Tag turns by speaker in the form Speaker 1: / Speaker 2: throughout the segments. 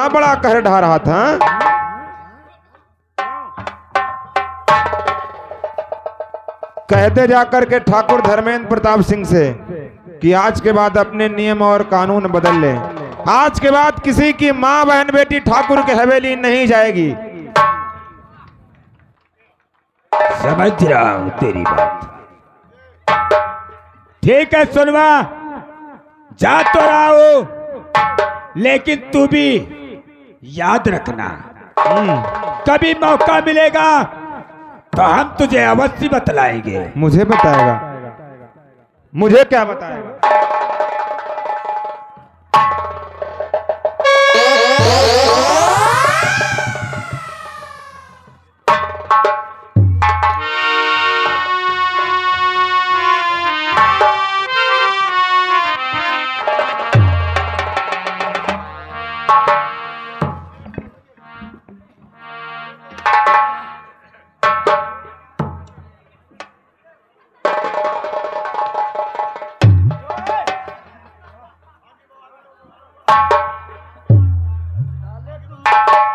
Speaker 1: बड़ा कहर ढा रहा था। कहते जाकर के ठाकुर धर्मेंद्र प्रताप सिंह से कि आज के बाद अपने नियम और कानून बदल ले। आज के बाद किसी की मां बहन बेटी ठाकुर के हवेली नहीं जाएगी।
Speaker 2: समझ रहा हूं तेरी बात। ठीक है सुनवा, जा तो रहा हूं, लेकिन तू भी याद रखना कभी मौका मिलेगा तो हम तुझे अवश्य बतलाएंगे।
Speaker 1: मुझे बताएगा? मुझे क्या बताएगा?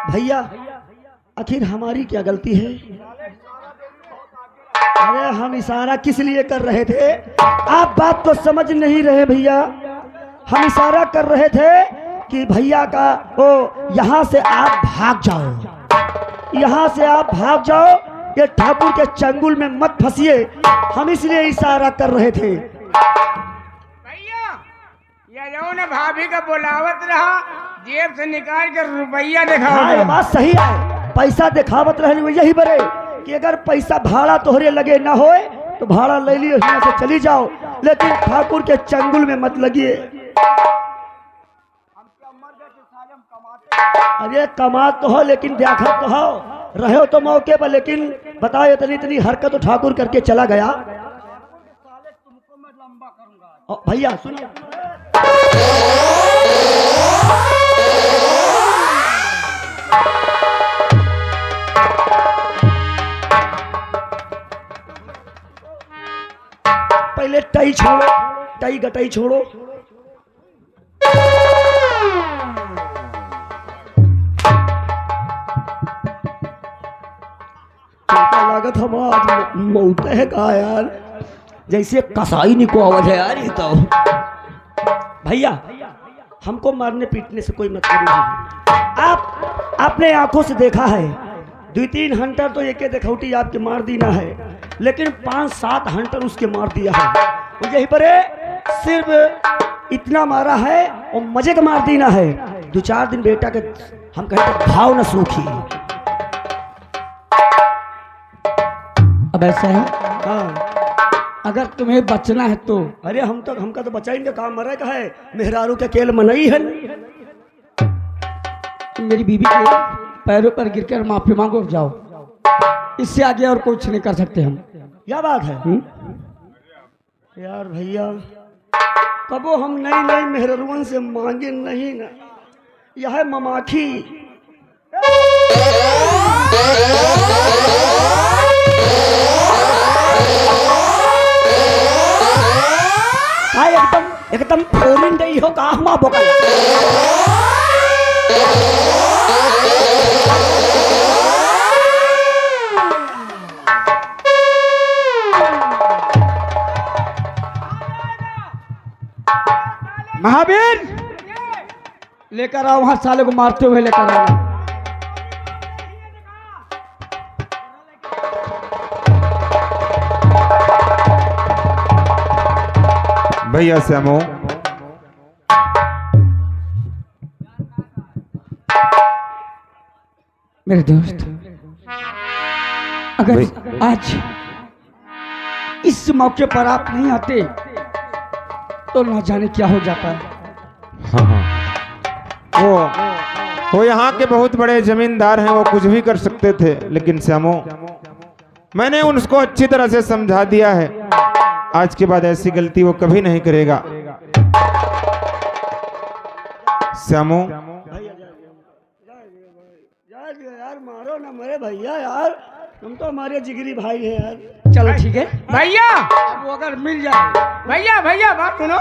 Speaker 3: भैया आखिर हमारी क्या गलती है? अरे हम इशारा किस लिए कर रहे थे? आप बात तो समझ नहीं रहे भैया। हम इशारा कर रहे थे कि भैया का ओ यहाँ से आप भाग जाओ, यहाँ से आप भाग जाओ, ये ठाकुर के चंगुल में मत फंसिए। हम इसलिए इशारा कर रहे थे।
Speaker 4: भैया ये भाभी का बुलावत रहा, जेब से निकाल कर रुपया दिखाओ।
Speaker 3: हाँ, ये बात सही है, पैसा दिखावत रहे यही बरे कि अगर पैसा भाड़ा तोहरे लगे ना होए तो भाड़ा ले लियो, यहाँ से चली जाओ, लेकिन ठाकुर के चंगुल में मत लगिए। अरे कमा तो हो लेकिन देखा तो हो, रहे तो मौके पर, लेकिन बताओ इतनी इतनी हरकत तो ठाकुर करके चला गया। भैया सुनिए, पहले टाई छोड़ो, टाई गटाई छोड़ो। लागत हम आज मौते है का यार, जैसे कसाई निको आवाज है यार ये तो। भैया हमको मारने पीटने से कोई मतलब नहीं। आप अपने आंखों से देखा है, 2-3 हंटर तो एक देखौटी आपके मार दीना है, लेकिन 5-7 हंटर उसके मार दिया है। यही पर सिर्फ इतना मारा है और मजे का मार देना है। 2-4 दिन बेटा के हम कहते भाव न सूखी।
Speaker 5: अब ऐसा है,
Speaker 3: हाँ
Speaker 5: अगर तुम्हें बचना है तो।
Speaker 3: अरे हमका तो बचाएंगे, काम मरे का है, मेहरारू के केल मनई है।
Speaker 5: मेरी बीवी के पैरों पर गिरकर माफी मांगो, जाओ, इससे आगे और कुछ नहीं कर सकते हम।
Speaker 3: क्या बात है यार भैया, कबो हम नई नई मेहरुवन से मांगे नहीं ना, यह है ममाखी। एकदम फोरिन नहीं हो का हम बोका।
Speaker 5: महावीर लेकर आओ, वहां साले को मारते हुए लेकर आओ।
Speaker 1: भैया श्यामो,
Speaker 5: मेरे दोस्त, अगर आज इस मौके पर आप नहीं आते तो ना जाने क्या हो जाता है।
Speaker 1: वो यहाँ के बहुत बड़े जमींदार हैं, वो कुछ भी कर सकते थे, लेकिन श्यामो मैंने उसको अच्छी तरह से समझा दिया है। आज के बाद ऐसी गलती वो कभी नहीं करेगा। श्यामो
Speaker 3: यार मारो ना मेरे भैया यार, तुम तो हमारे जिगरी भाई है यार।
Speaker 5: चलो ठीक है
Speaker 4: भैया,
Speaker 5: अब वो अगर मिल जाए।
Speaker 4: भैया भैया बात सुनो।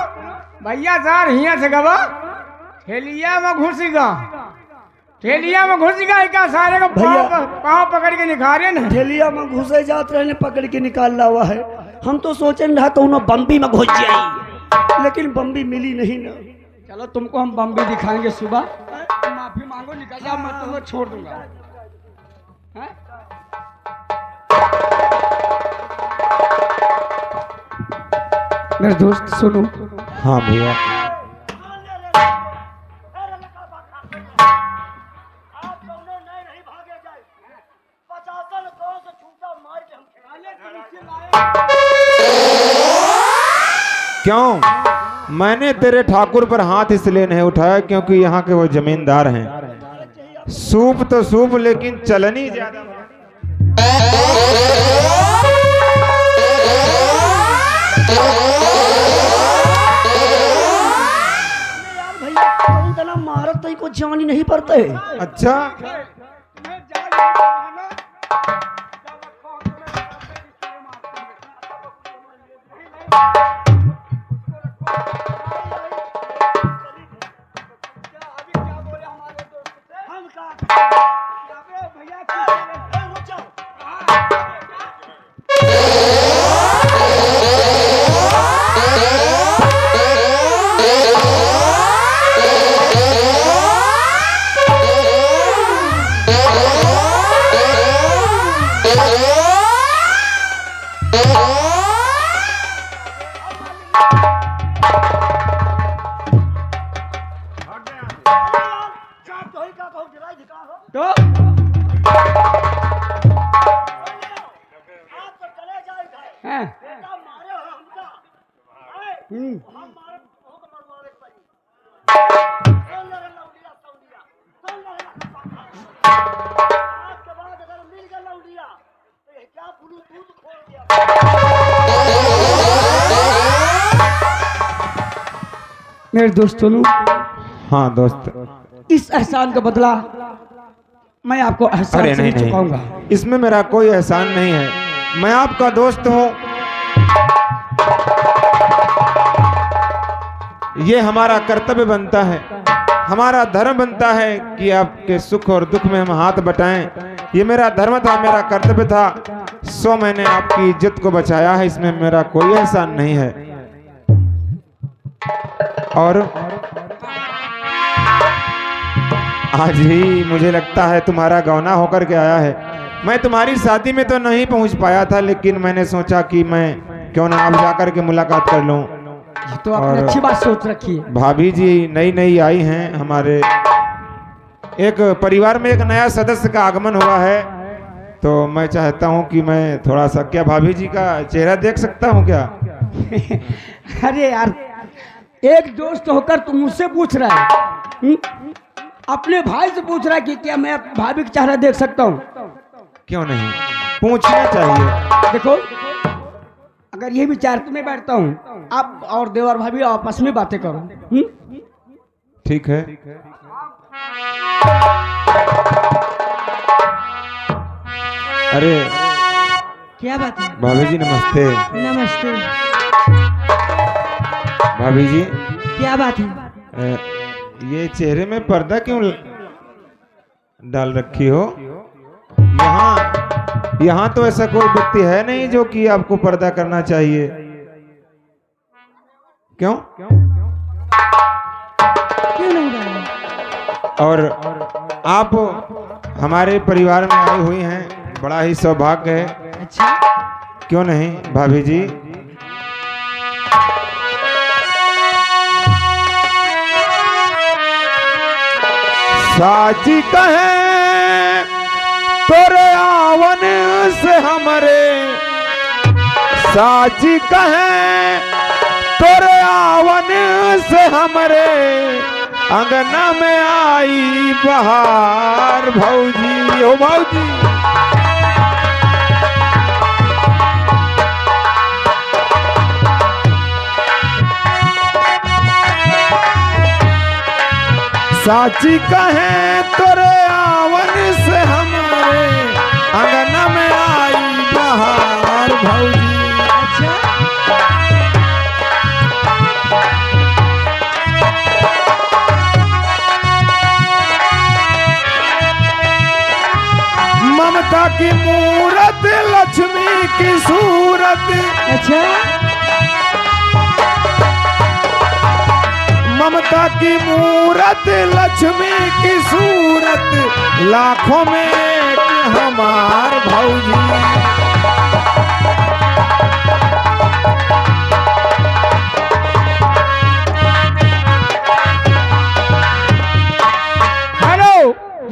Speaker 4: भैया सर हिया से गवा हेलिया में घुसेगा, ठेलिया में घुस गए क्या सारे को
Speaker 3: भैया।
Speaker 4: पाँव पकड़ के निखारे न।
Speaker 3: ठेलिया में घुसे जात रहे पकड़ के निकाल ला हुआ है। हम तो सोचे रहा तो उन्होंने बम्बी में घुस जाई, लेकिन बम्बी मिली नहीं ना।
Speaker 5: चलो तुमको हम बम्बी दिखाएंगे सुबह। माफी मांगो, निकल जाओ, मैं तुमको छोड़ दूंगा। हैं? मेरे दोस्त सुनो,
Speaker 1: हाँ भैया। क्यों? मैंने तेरे ठाकुर पर हाथ इसलिए नहीं उठाया क्योंकि यहाँ के वो जमींदार हैं। सूप तो सूप, लेकिन चलनी ज्यादा।
Speaker 3: यार भैया कौन तना मारत तो को जान ही नहीं पड़ता है।
Speaker 1: अच्छा,
Speaker 5: तो हैं? मेरे दोस्त सुनो,
Speaker 1: हाँ दोस्त।
Speaker 5: इस एहसान का बदला मैं आपको एहसान
Speaker 1: अरे
Speaker 5: से
Speaker 1: नहीं
Speaker 5: ही
Speaker 1: नहीं,
Speaker 5: चुकाऊंगा।
Speaker 1: इसमें मेरा कोई एहसान नहीं है। मैं आपका दोस्त हूँ। ये हमारा कर्तव्य बनता है, हमारा धर्म बनता है कि आपके सुख और दुख में हम हाथ बटाएं। ये मेरा धर्म था, मेरा कर्तव्य था, सो मैंने आपकी इज्जत को बचाया है। इसमें मेरा कोई एहसान नहीं है। और आज ही मुझे लगता है तुम्हारा गौना होकर के आया है। मैं तुम्हारी शादी में तो नहीं पहुंच पाया था, लेकिन मैंने सोचा कि मैं क्यों ना आप जाकर के मुलाकात कर लूं।
Speaker 5: ये तो आपने
Speaker 1: और
Speaker 5: अच्छी बात सोच रखी है।
Speaker 1: भाभी जी नई नई आई हैं हमारे, एक परिवार में एक नया सदस्य का आगमन हुआ है, तो मैं चाहता हूं कि मैं थोड़ा सा, क्या भाभी जी का चेहरा देख सकता हूं क्या?
Speaker 5: अरे यार, एक दोस्त होकर तुम मुझसे पूछ रहा है, अपने भाई से पूछ रहा है कि क्या मैं भाभी का चेहरा देख सकता हूँ?
Speaker 1: क्यों नहीं, पूछना चाहिए।
Speaker 5: देखो, अगर ये विचार तुम्हें बैठता हूँ, आप और देवर भाभी आपस में बातें करो।
Speaker 1: ठीक है। अरे
Speaker 6: क्या बात है?
Speaker 1: भाभी जी नमस्ते।
Speaker 6: नमस्ते।
Speaker 1: भाभी जी
Speaker 6: क्या बात है?
Speaker 1: ये चेहरे में पर्दा क्यों डाल रखी हो? यहाँ तो ऐसा कोई व्यक्ति है नहीं जो कि आपको पर्दा करना चाहिए। क्यों?
Speaker 6: क्यों नहीं डाला?
Speaker 1: और आप हमारे परिवार में आई हुई हैं, बड़ा ही सौभाग्य है।
Speaker 6: अच्छा,
Speaker 1: क्यों नहीं भाभी जी? साची कहे तोरे आवन से हमरे, साची कहे तोरे आवन से हमरे, अंगना में आई बहार। भौजी ओ भौजी, साची कहे तोरे आवन से हमारे, अंगना में आई बहार। भौजी ममता की मूरत लक्ष्मी की सूरत,
Speaker 6: अच्छा
Speaker 1: ममता की मूरत लक्ष्मी की सूरत, लाखों में एक हमार भौजी।
Speaker 4: हेलो,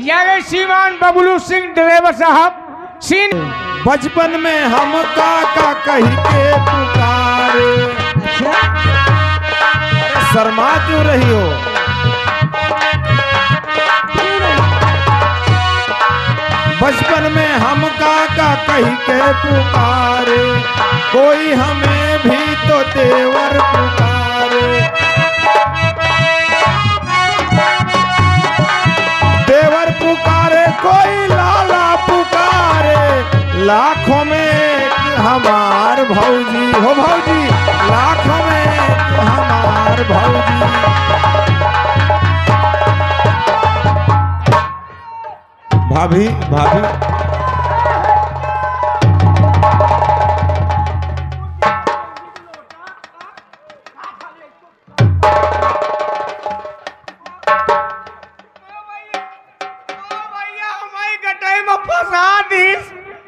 Speaker 4: यार श्रीमान बबलू सिंह ड्राइवर साहब सीन।
Speaker 1: बचपन में हम काका कही के पुकारे।
Speaker 6: अच्छा
Speaker 1: शर्मा क्यों रही हो? बचपन में हम काका कही के पुकारे, कोई हमें भी तो देवर पुकारे। देवर पुकारे कोई लाला पुकारे, लाखों में एक हमार भौजी हो भौजी, लाखों में एक हमार भौजी। भाभी भाभी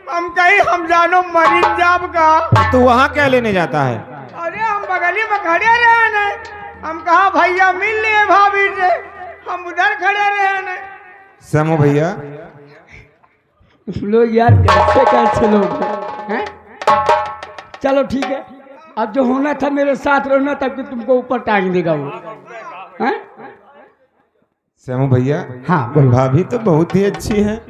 Speaker 4: हम कहीं हम जानो मरीन जाब का।
Speaker 1: तू वहाँ क्या लेने जाता है?
Speaker 4: अरे हम बगली में खड़े रहे न, हम कहा भैया मिल लिए भाभी से, हम उधर खड़े रहे न।
Speaker 1: समू भैया
Speaker 5: लोग यार कैसे कैसे लोग हैं? चलो ठीक है, अब जो होना था मेरे साथ रहना था कि तुमको ऊपर टांग देगा वो हैं?
Speaker 1: समू भैया
Speaker 5: हाँ बोलो।
Speaker 1: भाभी तो बहुत ही अच्छी है।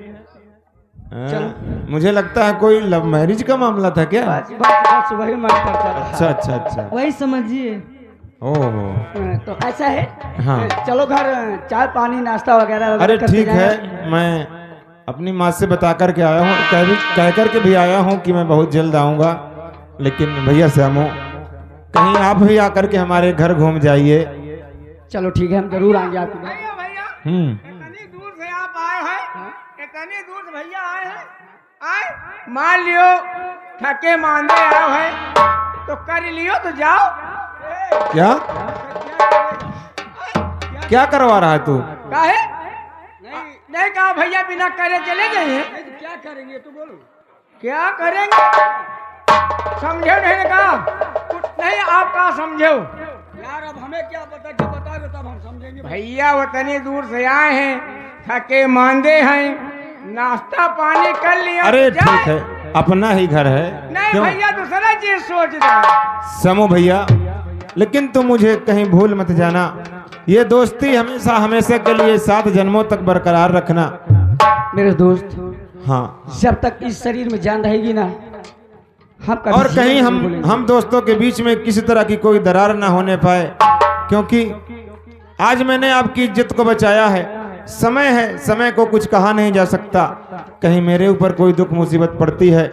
Speaker 1: मुझे लगता है कोई लव मैरिज का मामला था क्या?
Speaker 5: बस वही मन करता रहा।
Speaker 1: अच्छा अच्छा अच्छा।
Speaker 6: वही समझिए।
Speaker 1: ओह
Speaker 5: तो ऐसा है,
Speaker 1: हाँ।
Speaker 5: चलो घर चाय पानी नाश्ता वगैरह
Speaker 1: अरे
Speaker 5: करते
Speaker 1: ठीक है,
Speaker 5: जाएं।
Speaker 1: मैं अपनी माँ से बता कर के आया हूँ, कह कर के भी आया हूँ कि मैं बहुत जल्द आऊँगा। लेकिन भैया श्यामो, कहीं आप भी आकर के हमारे घर घूम जाइए।
Speaker 5: चलो ठीक है, हम जरूर आएंगे आपके घर।
Speaker 4: भैया भैया इतनी दूर से आप आए हैं, इतनी दूर से भैया आए हैं, आए मान लियो थके मांदे आए हैं तो कर लियो तो जाओ।
Speaker 1: क्या क्या करवा रहा है तू?
Speaker 4: काहे नहीं कहा भैया बिना करे चले गए हैं।
Speaker 5: क्या करेंगे तो बोलो।
Speaker 4: क्या करेंगे समझो नहीं कहा कुछ नहीं, आप कहा समझो
Speaker 5: यार अब हमें क्या पता, जो बताओगे तब हम समझेंगे।
Speaker 4: भैया उतनी दूर से आए हैं, थके मांदे हैं, नाश्ता पानी कर लिया
Speaker 1: अरे
Speaker 4: तो जाए।
Speaker 1: ठीक है, अपना ही घर है।
Speaker 4: नहीं
Speaker 1: क्यों?
Speaker 4: भैया दूसरा चीज सोच रहा है।
Speaker 1: समू भैया, लेकिन तुम मुझे कहीं भूल मत जाना। ये दोस्ती हमेशा हमेशा के लिए 7 जन्मों तक बरकरार रखना।
Speaker 5: मेरे दोस्त,
Speaker 1: हाँ,
Speaker 5: जब तक इस शरीर में जान रहेगी ना, हम कभी
Speaker 1: और कहीं
Speaker 5: नहीं भूलेंगे।
Speaker 1: हम दोस्तों के बीच में किसी तरह की कोई दरार ना होने पाए, क्योंकि आज मैंने आपकी इज्जत को बचाया है। समय है, समय को कुछ कहा नहीं जा सकता। कहीं मेरे ऊपर कोई दुख मुसीबत पड़ती है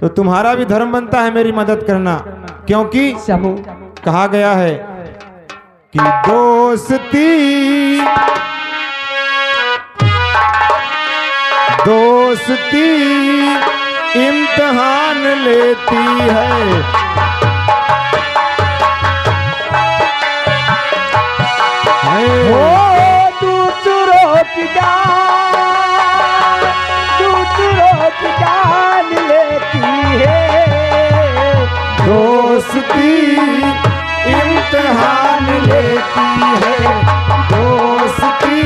Speaker 1: तो तुम्हारा भी धर्म बनता है मेरी मदद करना, क्योंकि
Speaker 5: समूह
Speaker 1: कहा गया है कि दोस्ती इम्तिहान लेती है।
Speaker 5: दूसरों की जान लेती है।
Speaker 1: दोस्ती इम्तिहान लेती है, दोस्ती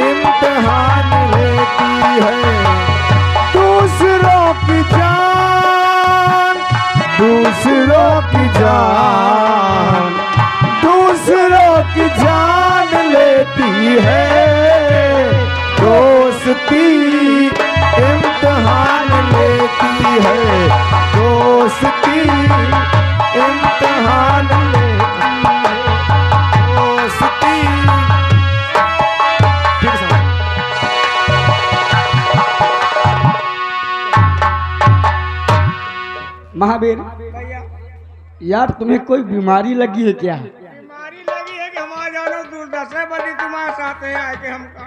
Speaker 1: इम्तिहान लेती है। दूसरों की जान, दूसरों की जान, दूसरों की जान लेती है। दोस्ती इम्तिहान लेती है, दोस्ती इम्तिहान लेती है, दोस्ती। ठीक है साहब।
Speaker 5: महावीर
Speaker 4: भैया
Speaker 5: यार, तुम्हें कोई बीमारी लगी है क्या?
Speaker 4: बीमारी लगी है कि हमारा जानो दूरदर्शन बड़ी तुम्हारे साथ है आए के हमका।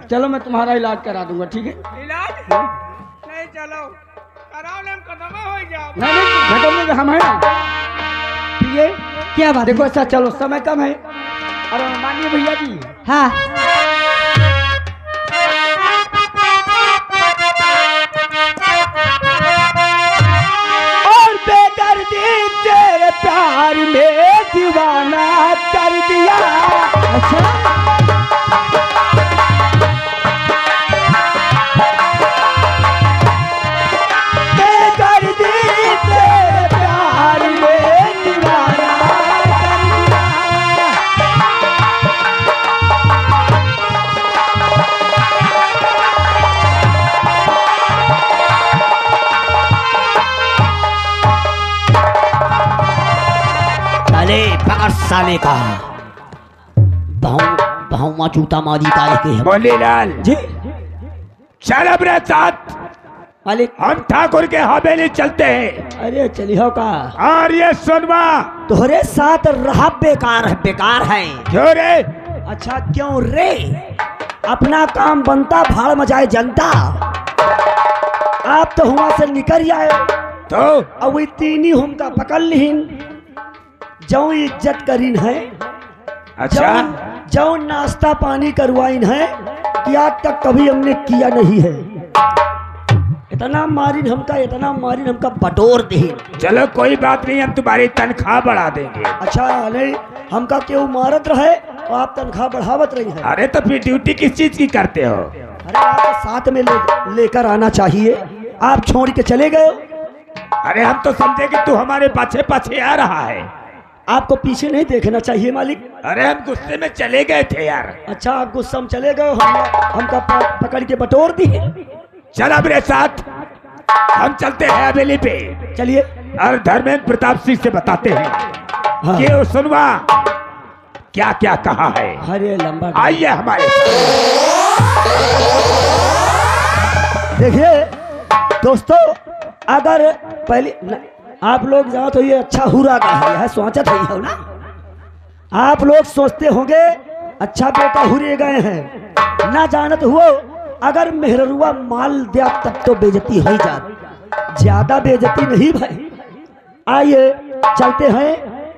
Speaker 5: चलो मैं तुम्हारा इलाज करा दूंगा, ठीक है?
Speaker 4: इलाज नहीं, चलो कराओ ले, खत्म हो जाओ।
Speaker 5: नहीं घटम में हम है ना, ठीक है?
Speaker 6: क्या बात
Speaker 5: देखो ऐसा, चलो समय कम है और मानिए भैया जी,
Speaker 6: हाँ
Speaker 5: और बेदर्दी तेरे प्यार में दीवाना कर दिया।
Speaker 6: अच्छा
Speaker 5: बेदर्दी तेरे प्यार में दीवाना कर दिया।
Speaker 3: अरे पकड़ साले का बहुमा जूता मारी ताले के हम।
Speaker 2: बोली लाल
Speaker 5: जी
Speaker 2: चल अपने साथ,
Speaker 5: मालिक,
Speaker 2: हम ठाकुर के हवेली चलते हैं।
Speaker 5: अरे चलिए का
Speaker 2: और ये सुनवा,
Speaker 3: तोहरे साथ रहा बेकार है, बेकार है।
Speaker 2: क्यों रे?
Speaker 3: अच्छा क्यों रे? अपना काम बनता, भाड़ मचाए जनता। आप तो हुआ से निकल आए,
Speaker 2: तो
Speaker 3: अब वही तीन ही हमका पकड़ लीन। जो इज्जत करीन है,
Speaker 2: अच्छा
Speaker 3: जो नाश्ता पानी करवाइन है, कि आज तक कभी हमने किया नहीं है। इतना मारिन हमका, इतना मारिन हमका बटोर दे।
Speaker 2: चलो कोई बात नहीं, हम तुम्हारी तनख्वाह बढ़ा देंगे।
Speaker 3: अच्छा नहीं, हमका क्यों मारत रहे और आप तनख्वाह बढ़ावत रही है?
Speaker 2: अरे तो फिर ड्यूटी किस चीज की करते हो?
Speaker 3: अरे आप साथ में लेकर आना चाहिए, आप छोड़ के चले गए।
Speaker 2: अरे हम तो समझे कि तू हमारे पाछे पाछे आ रहा है।
Speaker 3: आपको पीछे नहीं देखना चाहिए मालिक।
Speaker 2: अरे हम गुस्से में चले गए थे यार।
Speaker 3: अच्छा आप गुस्सा में चले गए, हमका पकड़ के बटोर दी।
Speaker 2: चल अपने साथ, हम चलते हैं हवेली पे।
Speaker 3: चलिए।
Speaker 2: और धर्मेंद्र प्रताप सिंह से बताते हैं
Speaker 3: हाँ।
Speaker 2: कि वो सुनवा क्या क्या कहा है।
Speaker 3: अरे लंबा
Speaker 2: आइए हमारे साथ।
Speaker 3: देखिए दोस्तों, अगर पहले आप लोग जाओ तो ये अच्छा हुरा का है सोचत है हो ना। आप लोग सोचते होंगे अच्छा बेटा हुरे गए हैं, ना जानत हुओ अगर मेहरुआ माल दिया तब तो बेइज्जती हो जाती, ज्यादा बेइज्जती नहीं भाई। आइए चलते हैं,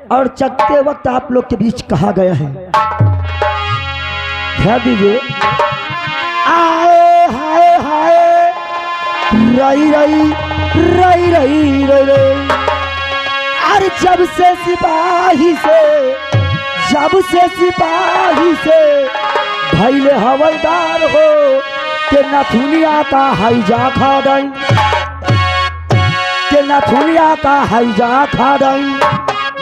Speaker 3: और चलते वक्त आप लोग के बीच कहा गया है, ध्यान दीजिए। आए हाय हाय रई रई रई रई रई रई, अरे जब से सिपाही से भैले हवलदार हो के नथुनिया का हैजा खा गई, के नथुनिया का हैजा खा गई।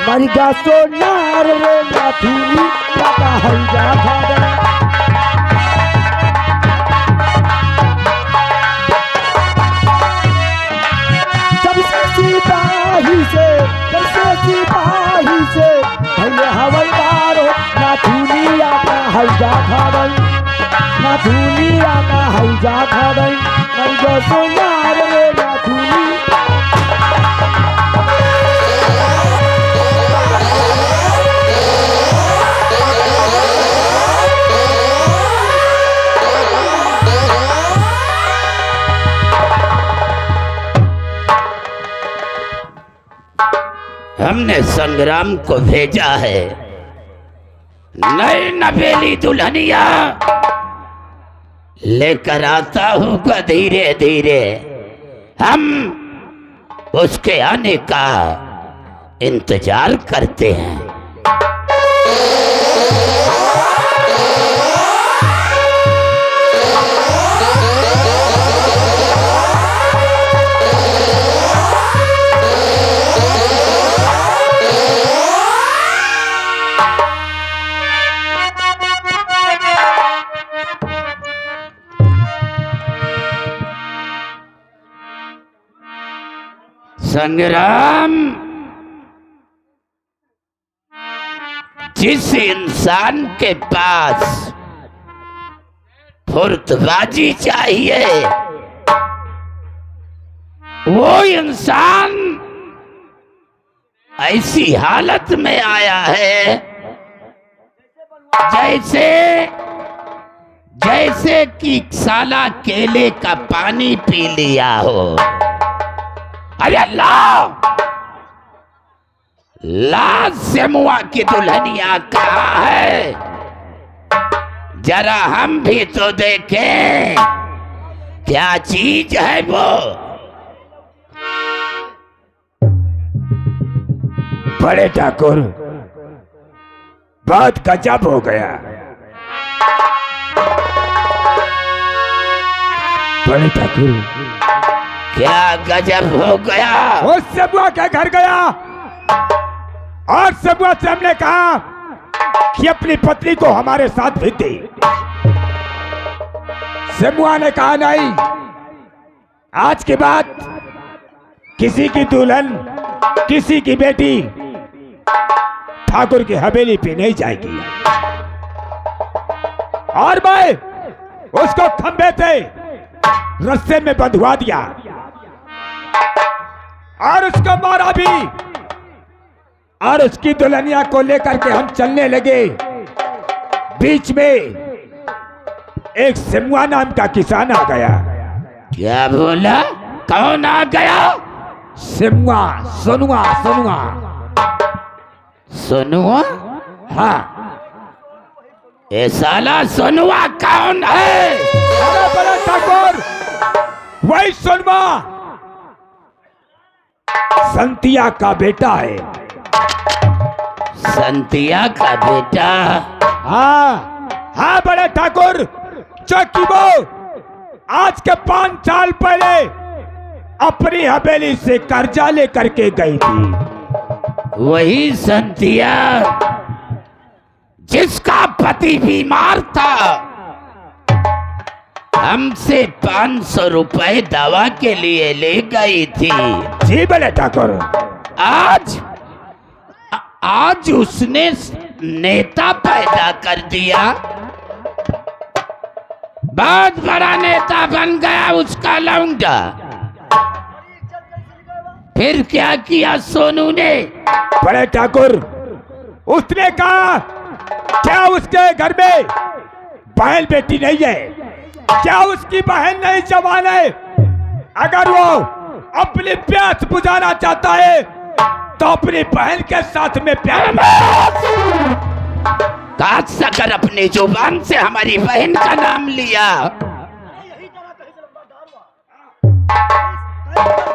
Speaker 3: मरिगा सोनार रे नथुनिया का हैजा खा गई। सिपाही से भैया हवलदार हो, ना दुनिया का हैजा खा गई, ना दुनिया का हैजा खा गई। मरिगा सोनार रे नथुनी।
Speaker 7: हमने संग्राम को भेजा है, नई नवेली दुल्हनिया लेकर आता हूँ धीरे धीरे। हम उसके आने का इंतजार करते हैं। संग्राम जिस इंसान के पास फुर्तबाजी चाहिए वो इंसान ऐसी हालत में आया है जैसे कि साला केले का पानी पी लिया हो। अरे अल्लाह, ला सेमुआ की दुल्हनिया कहाँ है? जरा हम भी तो देखें क्या चीज है वो।
Speaker 2: बड़े ठाकुर, बहुत गजब हो गया। बड़े ठाकुर,
Speaker 7: क्या गजब हो गया?
Speaker 2: वो सेमुआ के घर गया और सेमुआ से हमने कहा कि अपनी पत्नी को हमारे साथ भेज दे। सेमुआ ने कहा नहीं, आज के बाद किसी की दुल्हन, किसी की बेटी ठाकुर की हवेली पे नहीं जाएगी। और मैं उसको खंभे से रस्से में बंधवा दिया और उसको मारा भी। और उसकी दुल्हनिया को लेकर के हम चलने लगे। बीच में एक सेमुआ नाम का किसान आ गया।
Speaker 7: क्या बोला? कौन आ गया?
Speaker 2: सेमुआ, सोनुआ, सोनुआ।
Speaker 7: सोनुआ?
Speaker 2: हाँ।
Speaker 7: ये साला सोनुआ कौन है?
Speaker 2: अरे बड़े ठाकुर, वही सोनुआ संतिया का बेटा है।
Speaker 7: संतिया का बेटा?
Speaker 2: हाँ हाँ बड़े ठाकुर, चौकी वो आज के 5 साल पहले अपनी हवेली से कर्जा लेकर के गई थी।
Speaker 7: वही संतिया जिसका पति बीमार था, हमसे 500 रुपए दवा के लिए ले गई थी।
Speaker 2: जी बड़े ठाकुर।
Speaker 7: आज उसने नेता पैदा कर दिया, बहुत बड़ा नेता बन गया उसका लौंडा। फिर क्या किया सोनू ने?
Speaker 2: बड़े ठाकुर, उसने कहा क्या उसके घर में बहन बेटी नहीं है? क्या उसकी बहन नहीं जवान है? अगर वो अपनी प्यास बुझाना चाहता है तो अपनी बहन के साथ में प्यार।
Speaker 7: काट सकर अपनी जुबान से हमारी बहन का नाम लिया।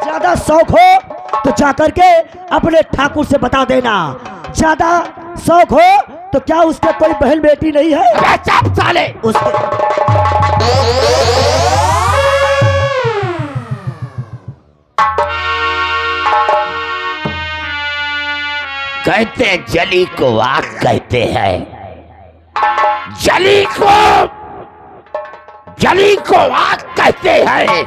Speaker 3: ज्यादा शौक हो तो जाकर के अपने ठाकुर से बता देना। ज्यादा शौक हो तो क्या उसके कोई बहन बेटी नहीं है?
Speaker 7: अबे चुप साले! कहते हैं जली को आग कहते हैं। जली को आग कहते हैं,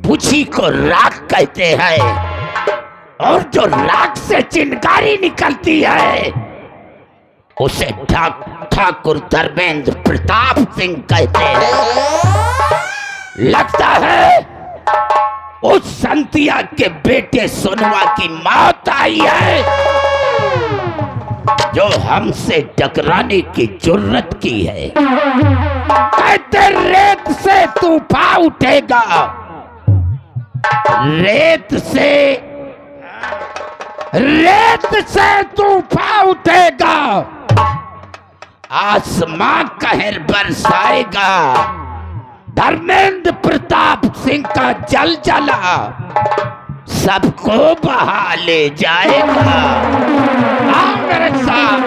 Speaker 7: बुझी को राख कहते हैं, और जो राख से चिंगारी निकलती है उसे ठाकुर धर्मेंद्र प्रताप सिंह कहते हैं। लगता है उस संतिया के बेटे सोनुआ की मौत आई है, जो हमसे टकराने की जुर्रत की है। कहते रेत से तूफान उठेगा, रेत से तूफान उठेगा, आसमां कहर बरसाएगा, धर्मेंद्र प्रताप सिंह का जलजला सबको बहा ले जाएगा। आओ मेरे साथ।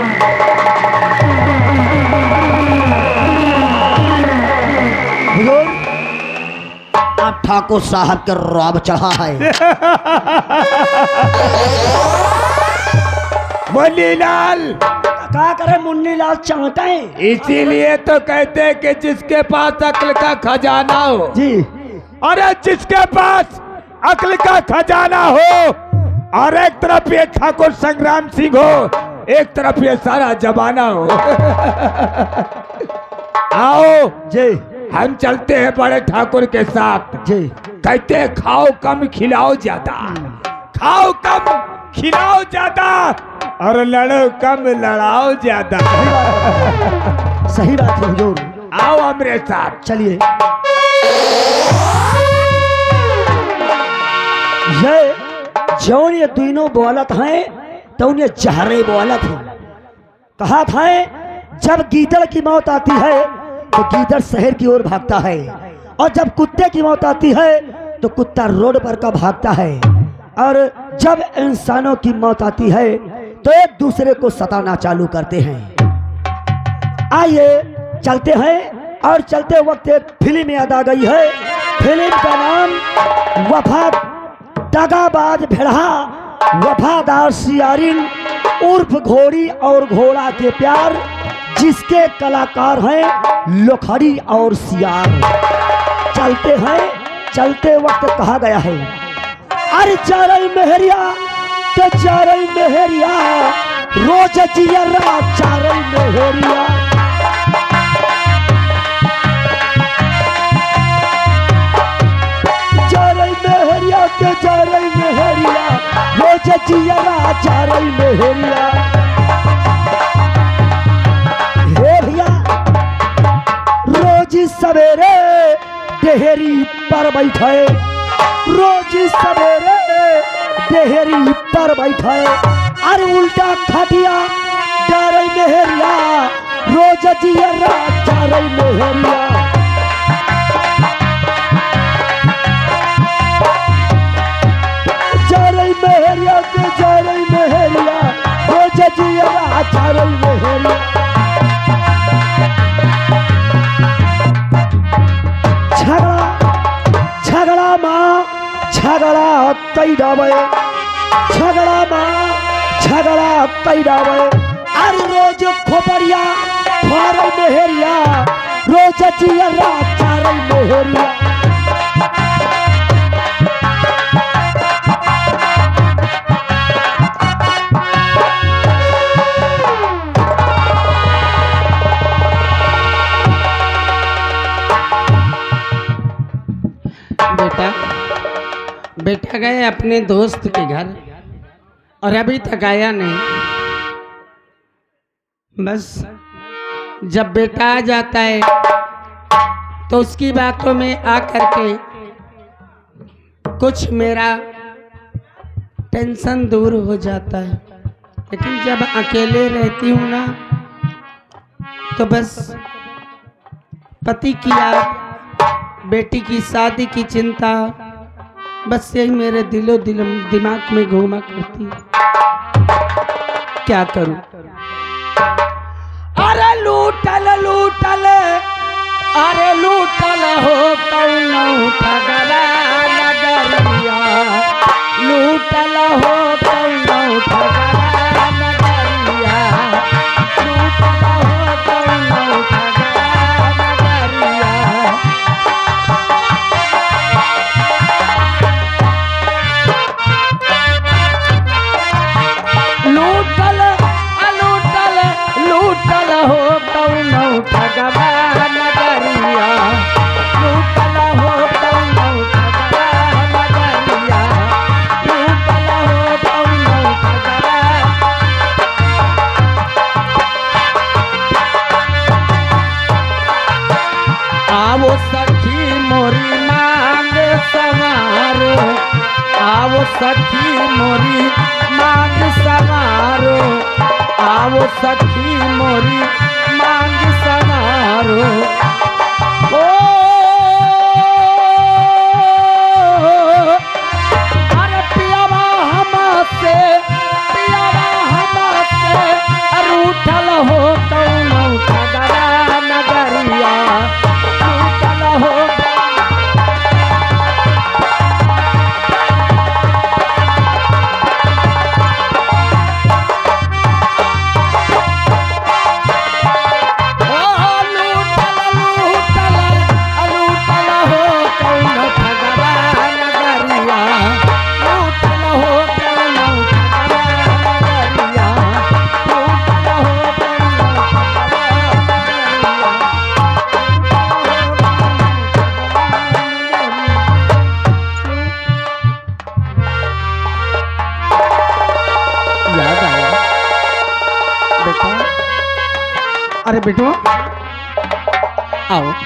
Speaker 3: हुजूर, आप ठाकुर साहब के रौब चढ़ा है।
Speaker 2: मुन्नीलाल,
Speaker 3: क्या करे मुन्नीलाल चाहते हैं?
Speaker 2: इसीलिए तो कहते हैं कि जिसके पास अक्ल का खजाना हो।
Speaker 3: जी।
Speaker 2: अरे जिसके पास अक्ल का खजाना हो, और एक तरफ ये ठाकुर संग्राम सिंह हो, एक तरफ ये सारा जमाना हो। आओ
Speaker 3: जी
Speaker 2: हम चलते हैं बड़े ठाकुर के साथ।
Speaker 3: जी।
Speaker 2: कहते हैं खाओ कम खिलाओ ज्यादा, खाओ कम खिलाओ ज्यादा, और लड़ो कम लड़ाओ ज्यादा।
Speaker 3: सही बात है हुजूर।
Speaker 2: आओ हमरे साथ।
Speaker 3: चलिए। ये तीनों बोलत हैं तो उन्हें जहरे बोलत हैं। कहा था जब गीदड़ की मौत आती है तो गीदड़ शहर की ओर भागता है, और जब कुत्ते की मौत आती है तो कुत्ता रोड पर का भागता है, और जब इंसानों की मौत आती है तो एक दूसरे को सताना चालू करते हैं। आइए चलते हैं, और चलते वक्त एक फिल्म याद आ गई है। फिल्म का नाम वफा दगाबाज भेड़ा वफादार सियारिन उर्फ घोड़ी और घोड़ा के प्यार, जिसके कलाकार हैं लोखड़ी और सियार। चलते हैं, चलते वक्त कहा गया है, अरे चारई मेहरिया ते चारई मेहरिया रोज जियरा चारई मेहरिया। चारई मेहरिया के चारई मेहरिया रोज जियरा चारई मेहरिया। हे भैया रोज सवेरे देहरी पर बैठे, रोज सवेरे देहरी पर बैठे, अरे उल्टा खटिया चारई मेहरिया रोज जियरा चारई मेहरिया। चारई मेहरिया के चारई मेहरिया रोज जियरा चारई मेहरिया। झगड़ा माँ झगड़ा कई डावे, झगड़ा माँ झगड़ा कई डावे, अरे रोज खोपड़िया चारई मेहरिया रोज जियरा चारई मेहरिया।
Speaker 5: बेटा गए अपने दोस्त के घर और अभी तक आया नहीं। बस जब बेटा आ जाता है तो उसकी बातों में आकर के कुछ मेरा टेंशन दूर हो जाता है, लेकिन जब अकेले रहती हूँ ना तो बस पति की याद, बेटी की शादी की चिंता, बस यही मेरे दिमाग में घूमा करती है। क्या करूं? अरे लूटल लूटल, अरे लूटल हो कौनो ठगरा नगरिया, लूटल हो कौनो ठगरा नगरिया, लूटल हो कौनो ठगरा नगरिया। लूटल लूटल लूटल हो कौनो ठगवा नगरिया, लूटल हो कौनो ठगवा नगरिया, लूटल हो कौनो ठगवा। आवो सखी मोरी मांग सवारो, आवो सखी मोरी मांग सवारो, आवो सखी मोरी मांग सवारो। ओ अरे पियावा हमसे, पियावा हमसे रूठल हो कौनो ठगरा नगरिया, रूठल हो। अरे बेटो आओ